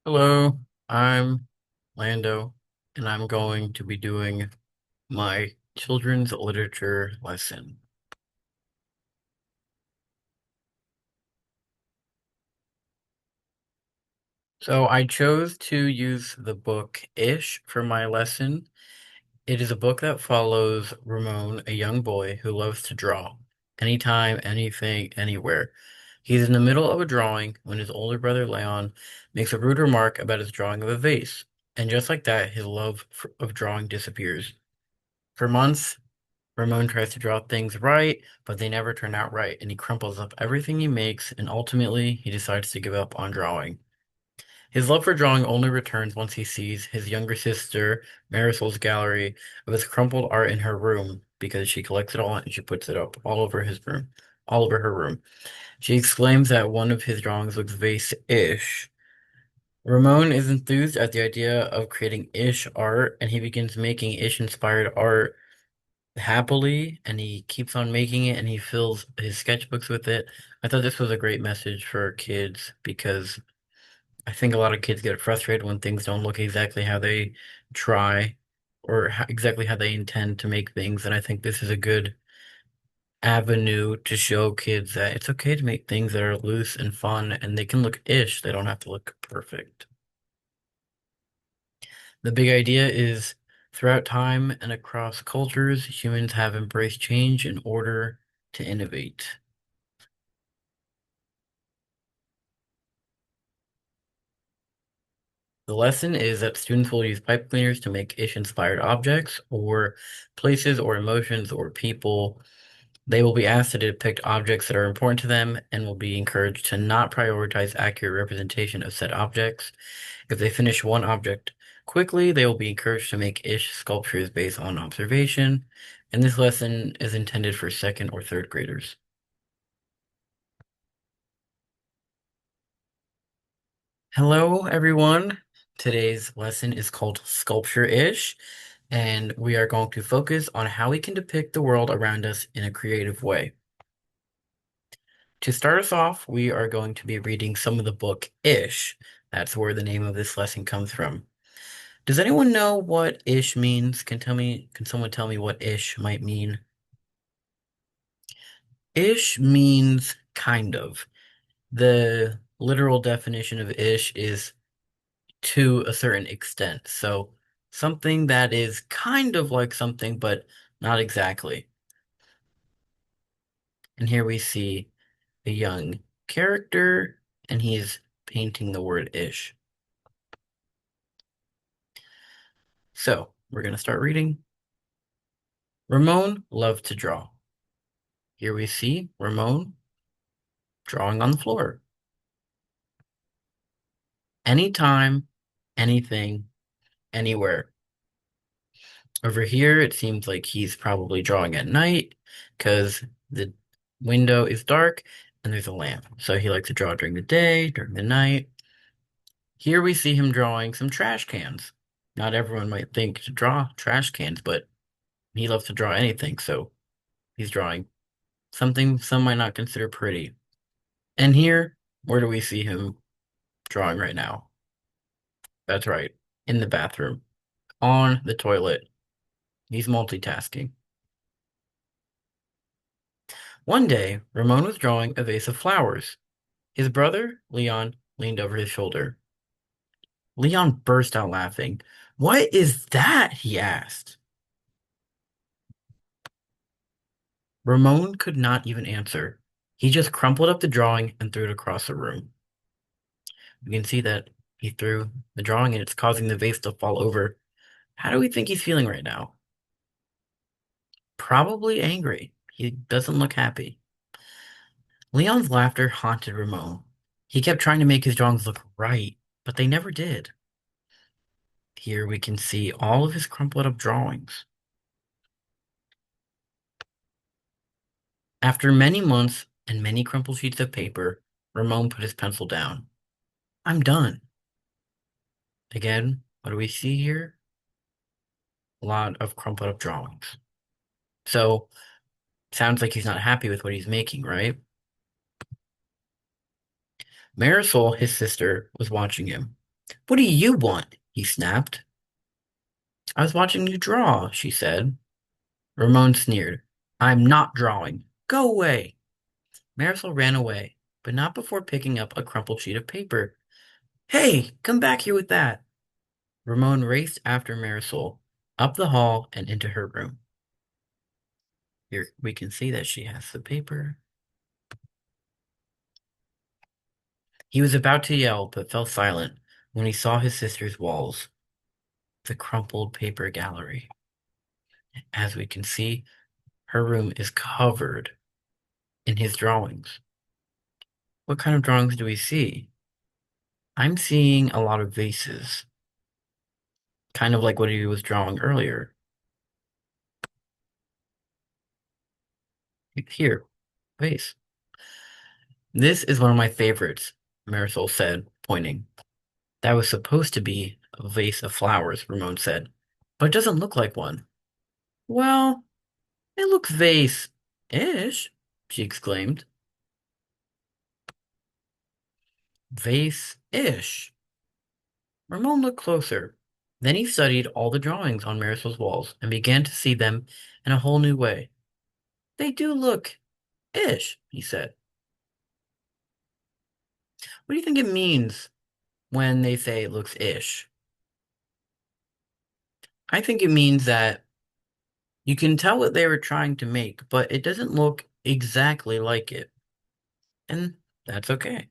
Hello, I'm Lando, and I'm going to be doing my children's literature lesson. So I chose to use the book Ish for my lesson. It is a book that follows Ramon, a young boy who loves to draw anytime, anything, anywhere. He's in the middle of a drawing when his older brother Leon makes a rude remark about his drawing of a vase. And just like that, his love of drawing disappears. For months, Ramon tries to draw things right, but they never turn out right, and he crumples up everything he makes, and ultimately, he decides to give up on drawing. His love for drawing only returns once he sees his younger sister, Marisol's gallery of his crumpled art in her room, because she collects it all and she puts it up all over his room, all over her room. She exclaims that one of his drawings looks vase-ish. Ramon is enthused at the idea of creating ish art, and he begins making ish-inspired art happily, and he keeps on making it and he fills his sketchbooks with it. I thought this was a great message for kids because I think a lot of kids get frustrated when things don't look exactly how they try or exactly how they intend to make things. And I think this is a good avenue to show kids that it's okay to make things that are loose and fun and they can look ish. They don't have to look perfect. The big idea is throughout time and across cultures, humans have embraced change in order to innovate. The lesson is that students will use pipe cleaners to make ish-inspired objects or places or emotions or people. They will be asked to depict objects that are important to them and will be encouraged to not prioritize accurate representation of said objects. If they finish one object quickly, they will be encouraged to make ish sculptures based on observation. And this lesson is intended for second or third graders. Hello, everyone. Today's lesson is called Sculpture-ish, and we are going to focus on how we can depict the world around us in a creative way. To start us off, we are going to be reading some of the book Ish. That's where the name of this lesson comes from. Does anyone know what ish means? Can someone tell me what ish might mean? Ish means kind of. The literal definition of ish is to a certain extent. So something that is kind of like something, but not exactly. And here we see a young character, and he's painting the word ish. So we're going to start reading. Ramon loved to draw. Here we see Ramon drawing on the floor. Anytime, anything, anywhere. Over here, it seems like he's probably drawing at night because the window is dark and there's a lamp. So he likes to draw during the day, during the night. Here we see him drawing some trash cans. Not everyone might think to draw trash cans, but he loves to draw anything, so he's drawing something some might not consider pretty. And here, where do we see him drawing right now? That's right, in the bathroom, on the toilet. He's multitasking. One day, Ramon was drawing a vase of flowers. His brother, Leon, leaned over his shoulder. Leon burst out laughing. "What is that?" he asked. Ramon could not even answer. He just crumpled up the drawing and threw it across the room. We can see that he threw the drawing and it's causing the vase to fall over. How do we think he's feeling right now? Probably angry. He doesn't look happy. Leon's laughter haunted Ramon. He kept trying to make his drawings look right, but they never did. Here we can see all of his crumpled up drawings. After many months and many crumpled sheets of paper, Ramon put his pencil down. "I'm done." Again, what do we see here? A lot of crumpled up drawings. So, sounds like he's not happy with what he's making, right? Marisol, his sister, was watching him. What do you want? He snapped. I was watching you draw, she said. Ramon sneered. I'm not drawing. Go away. Marisol ran away, but not before picking up a crumpled sheet of paper. Hey, come back here with that. Ramon raced after Marisol, up the hall and into her room. Here we can see that she has the paper. He was about to yell, but fell silent when he saw his sister's walls, the crumpled paper gallery. As we can see, her room is covered in his drawings. What kind of drawings do we see? I'm seeing a lot of vases, kind of like what he was drawing earlier. Here, vase. This is one of my favorites, Marisol said, pointing. That was supposed to be a vase of flowers, Ramon said, but it doesn't look like one. Well, it looks vase-ish, she exclaimed. Vase-ish. Ramon looked closer. Then he studied all the drawings on Marisol's walls and began to see them in a whole new way. They do look ish, he said. What do you think it means when they say it looks ish? I think it means that you can tell what they were trying to make, but it doesn't look exactly like it. And that's okay.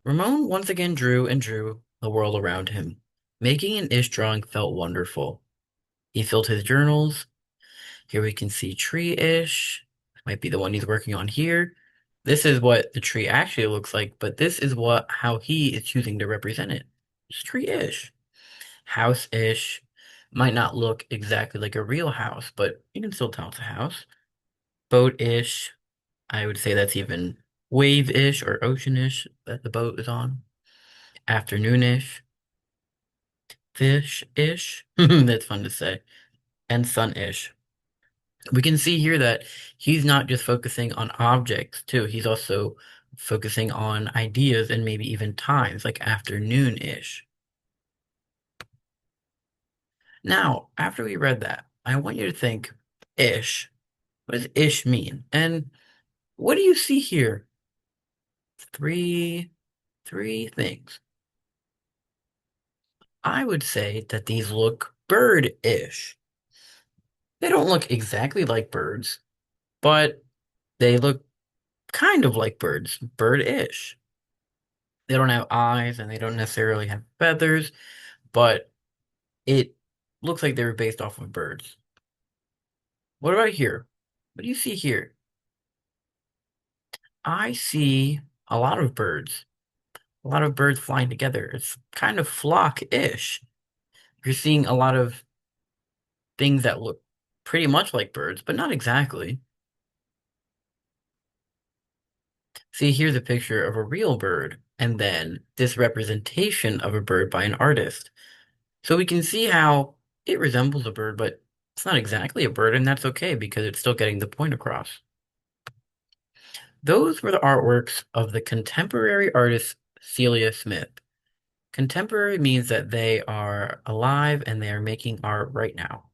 Ramon once again drew and drew the world around him. Making an ish drawing felt wonderful. He filled his journals. Here we can see tree-ish. Might be the one he's working on here. This is what the tree actually looks like, but this is how he is choosing to represent it. It's tree-ish. House-ish. Might not look exactly like a real house, but you can still tell it's a house. Boat-ish. I would say that's even wave-ish or ocean-ish that the boat is on. Afternoon-ish. Fish-ish. That's fun to say. And sun-ish. We can see here that he's not just focusing on objects too. He's also focusing on ideas and maybe even times, like afternoon-ish. Now, after we read that, I want you to think ish. What does ish mean? And what do you see here? Three, three things. I would say that these look bird-ish. They don't look exactly like birds, but they look kind of like birds, bird-ish. They don't have eyes and they don't necessarily have feathers, but it looks like they were based off of birds. What about here? What do you see here? I see a lot of birds flying together. It's kind of flock-ish. You're seeing a lot of things that look pretty much like birds, but not exactly. See, here's a picture of a real bird, and then this representation of a bird by an artist. So we can see how it resembles a bird, but it's not exactly a bird, and that's okay because it's still getting the point across. Those were the artworks of the contemporary artist Celia Smith. Contemporary means that they are alive and they are making art right now.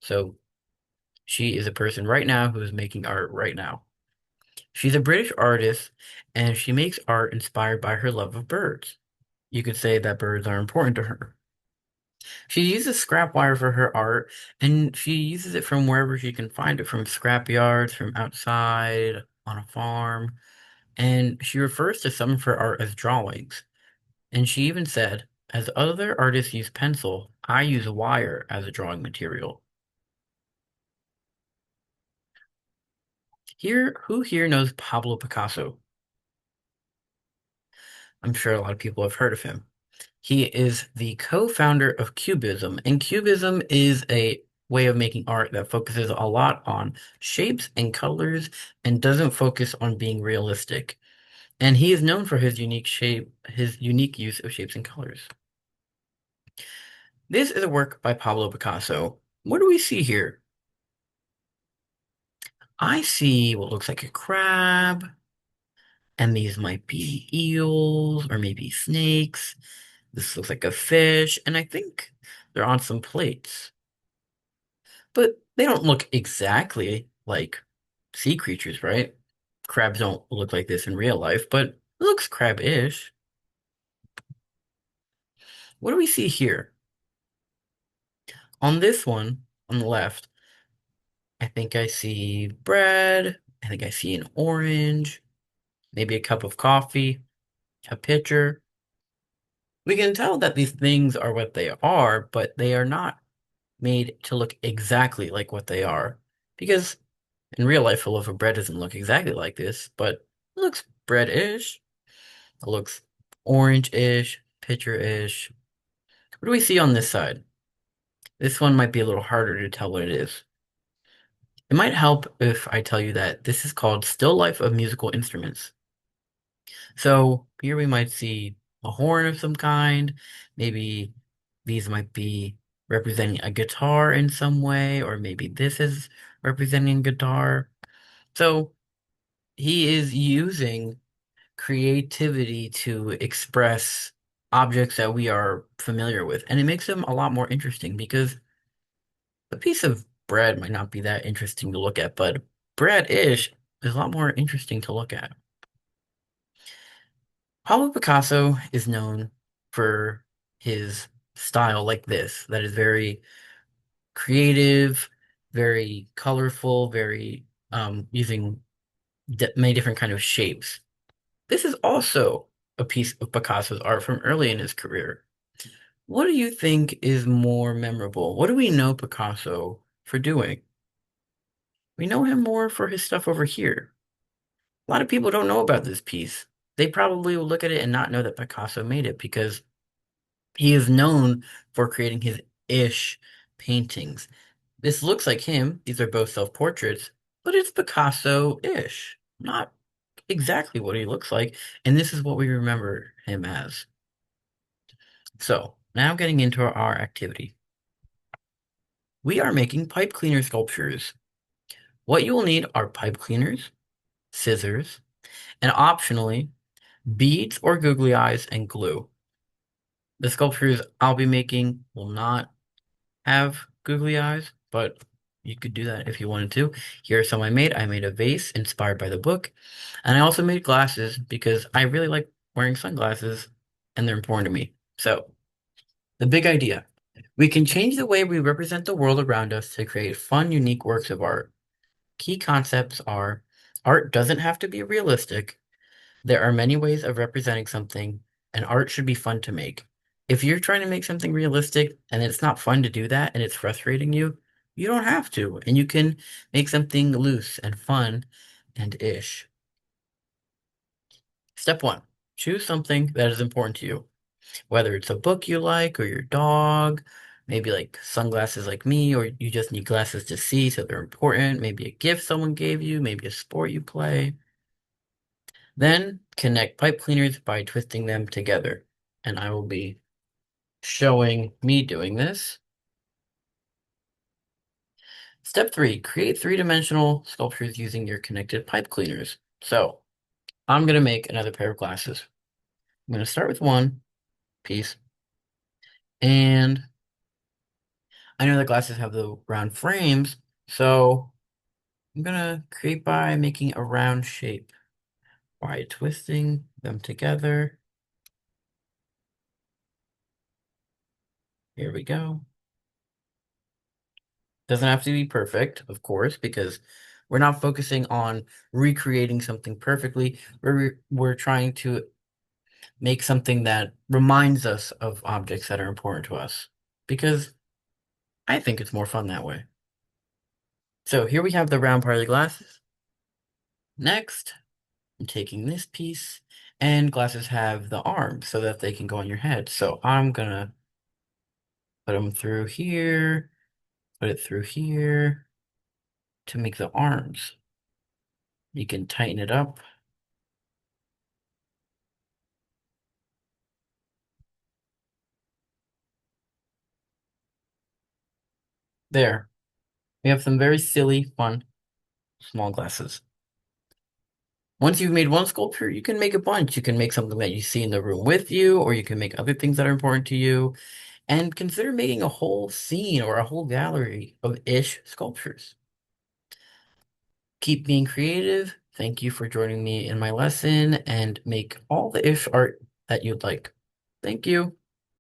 So she is a person right now who is making art right now. She's a British artist and she makes art inspired by her love of birds. You could say that birds are important to her. She uses scrap wire for her art, and she uses it from wherever she can find it, from scrap yards, from outside, on a farm. And she refers to some of her art as drawings. And she even said, as other artists use pencil, I use wire as a drawing material. Who here knows Pablo Picasso? I'm sure a lot of people have heard of him. He is the co-founder of Cubism, and Cubism is a way of making art that focuses a lot on shapes and colors and doesn't focus on being realistic. And he is known for his unique use of shapes and colors. This is a work by Pablo Picasso. What do we see here? I see what looks like a crab, and these might be eels or maybe snakes. This looks like a fish, and I think they're on some plates. But they don't look exactly like sea creatures, right? Crabs don't look like this in real life, but it looks crab-ish. What do we see here? On this one, on the left, I think I see bread. I think I see an orange, maybe a cup of coffee, a pitcher. We can tell that these things are what they are, but they are not made to look exactly like what they are. Because in real life, a loaf of bread doesn't look exactly like this, but it looks bread-ish. It looks orange-ish, pitcher-ish. What do we see on this side? This one might be a little harder to tell what it is. It might help if I tell you that this is called Still Life of Musical Instruments. So here we might see a horn of some kind. Maybe these might be representing a guitar in some way, or maybe this is representing guitar. So he is using creativity to express objects that we are familiar with, and it makes them a lot more interesting because a piece of bread might not be that interesting to look at, but bread-ish is a lot more interesting to look at. Pablo Picasso is known for his style like this, that is very creative, very colorful, very using many different kind of shapes. This is also a piece of Picasso's art from early in his career. What do you think is more memorable? What do we know Picasso for doing? We know him more for his stuff over here. A lot of people don't know about this piece. They probably will look at it and not know that Picasso made it because he is known for creating his ish paintings. This looks like him. These are both self-portraits, but it's Picasso-ish. Not exactly what he looks like, and this is what we remember him as. So, now getting into our activity. We are making pipe cleaner sculptures. What you will need are pipe cleaners, scissors, and optionally, beads or googly eyes and glue. The sculptures I'll be making will not have googly eyes, but you could do that if you wanted to. Here are some I made. I made a vase inspired by the book, and I also made glasses because I really like wearing sunglasses and they're important to me. So, the big idea. We can change the way we represent the world around us to create fun, unique works of art. Key concepts are art doesn't have to be realistic. There are many ways of representing something, and art should be fun to make. If you're trying to make something realistic and it's not fun to do that and it's frustrating you, you don't have to, and you can make something loose and fun and ish. Step one, choose something that is important to you, whether it's a book you like or your dog, maybe like sunglasses like me, or you just need glasses to see, so they're important, maybe a gift someone gave you, maybe a sport you play. Then connect pipe cleaners by twisting them together. And I will be showing me doing this. Step three, create three-dimensional sculptures using your connected pipe cleaners. So I'm going to make another pair of glasses. I'm going to start with one piece. And I know the glasses have the round frames, so I'm going to create by making a round shape by twisting them together. Here we go. Doesn't have to be perfect, of course, because we're not focusing on recreating something perfectly. We're trying to make something that reminds us of objects that are important to us, because I think it's more fun that way. So here we have the round part of the glasses. Next, I'm taking this piece, and glasses have the arms so that they can go on your head. So I'm gonna put them through here, put it through here to make the arms. You can tighten it up. There. We have some very silly, fun, small glasses. Once you've made one sculpture, you can make a bunch. You can make something that you see in the room with you, or you can make other things that are important to you. And consider making a whole scene or a whole gallery of ish sculptures. Keep being creative. Thank you for joining me in my lesson and make all the ish art that you'd like. Thank you.